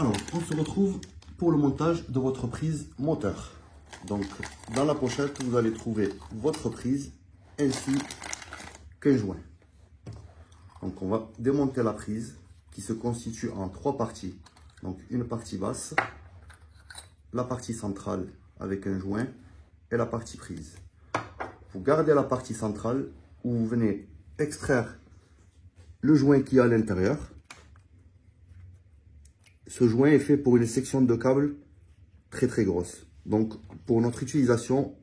Alors, on se retrouve pour le montage de votre prise moteur. Donc, dans la pochette, vous allez trouver votre prise ainsi qu'un joint. Donc, on va démonter la prise qui se constitue en 3 parties. Donc, une partie basse, la partie centrale avec un joint et la partie prise. Vous gardez la partie centrale où vous venez extraire le joint qui est à l'intérieur. Ce joint est fait pour une section de câble très grosse. Donc pour notre utilisation,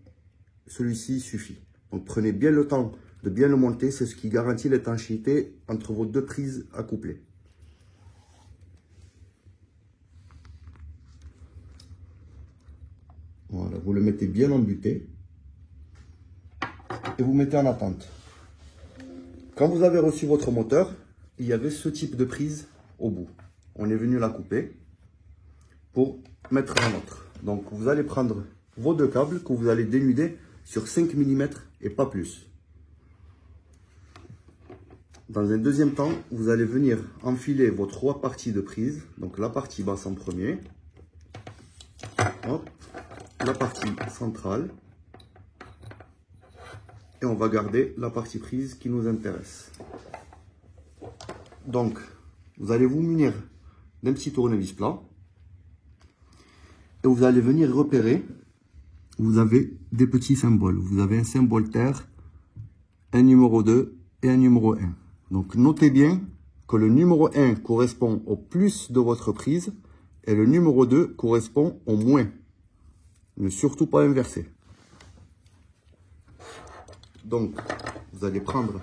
celui-ci suffit. Donc prenez bien le temps de bien le monter, c'est ce qui garantit l'étanchéité entre vos 2 prises à coupler. Voilà, vous le mettez bien embuté et vous mettez en attente. Quand vous avez reçu votre moteur, il y avait ce type de prise au bout. On est venu la couper pour mettre la nôtre. Donc vous allez prendre vos 2 câbles que vous allez dénuder sur 5 mm et pas plus. Dans un deuxième temps, vous allez venir enfiler vos 3 parties de prise. Donc la partie basse en premier, hop, la partie centrale, et on va garder la partie prise qui nous intéresse. Donc vous allez vous munir d'un petit tournevis plat et vous allez venir repérer. Vous avez des petits symboles. Vous avez un symbole terre, un numéro 2 et un numéro 1. Donc notez bien que le numéro 1 correspond au plus de votre prise et le numéro 2 correspond au moins. Ne surtout pas inverser. Donc vous allez prendre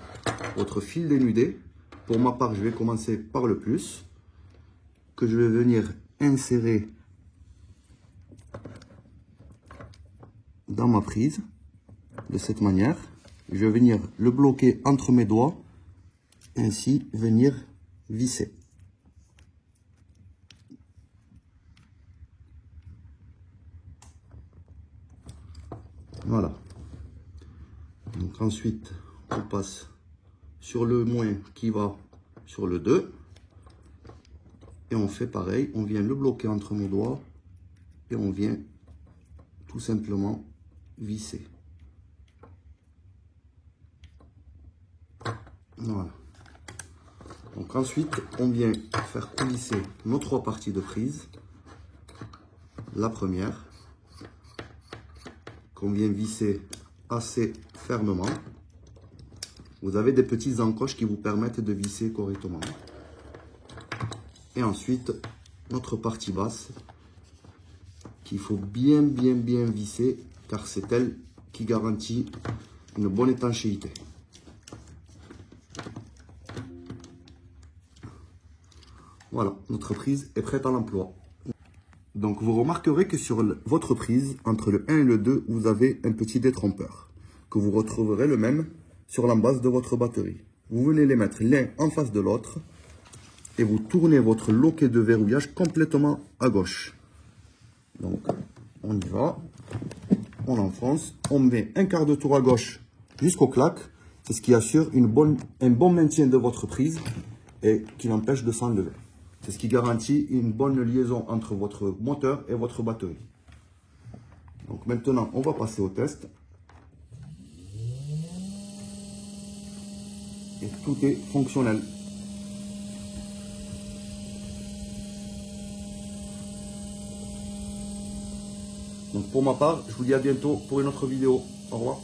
votre fil dénudé. Pour ma part, je vais commencer par le plus, que je vais venir insérer dans ma prise de cette manière. Je vais venir le bloquer entre mes doigts, ainsi venir visser. Voilà. Donc ensuite, on passe sur le moins qui va sur le 2. Et on fait pareil, on vient le bloquer entre nos doigts et on vient tout simplement visser. Voilà. Donc ensuite, on vient faire coulisser nos 3 parties de prise. La première, qu'on vient visser assez fermement. Vous avez des petites encoches qui vous permettent de visser correctement. Et ensuite, notre partie basse, qu'il faut bien visser, car c'est elle qui garantit une bonne étanchéité. Voilà, notre prise est prête à l'emploi. Donc vous remarquerez que sur votre prise, entre le 1 et le 2, vous avez un petit détrompeur, que vous retrouverez le même sur la base de votre batterie. Vous venez les mettre l'un en face de l'autre et vous tournez votre loquet de verrouillage complètement à gauche. Donc on y va, on enfonce, on met un quart de tour à gauche jusqu'au clac. C'est ce qui assure un bon maintien de votre prise et qui l'empêche de s'enlever. C'est ce qui garantit une bonne liaison entre votre moteur et votre batterie. Donc maintenant, on va passer au test. Et tout est fonctionnel. Donc pour ma part, je vous dis à bientôt pour une autre vidéo. Au revoir.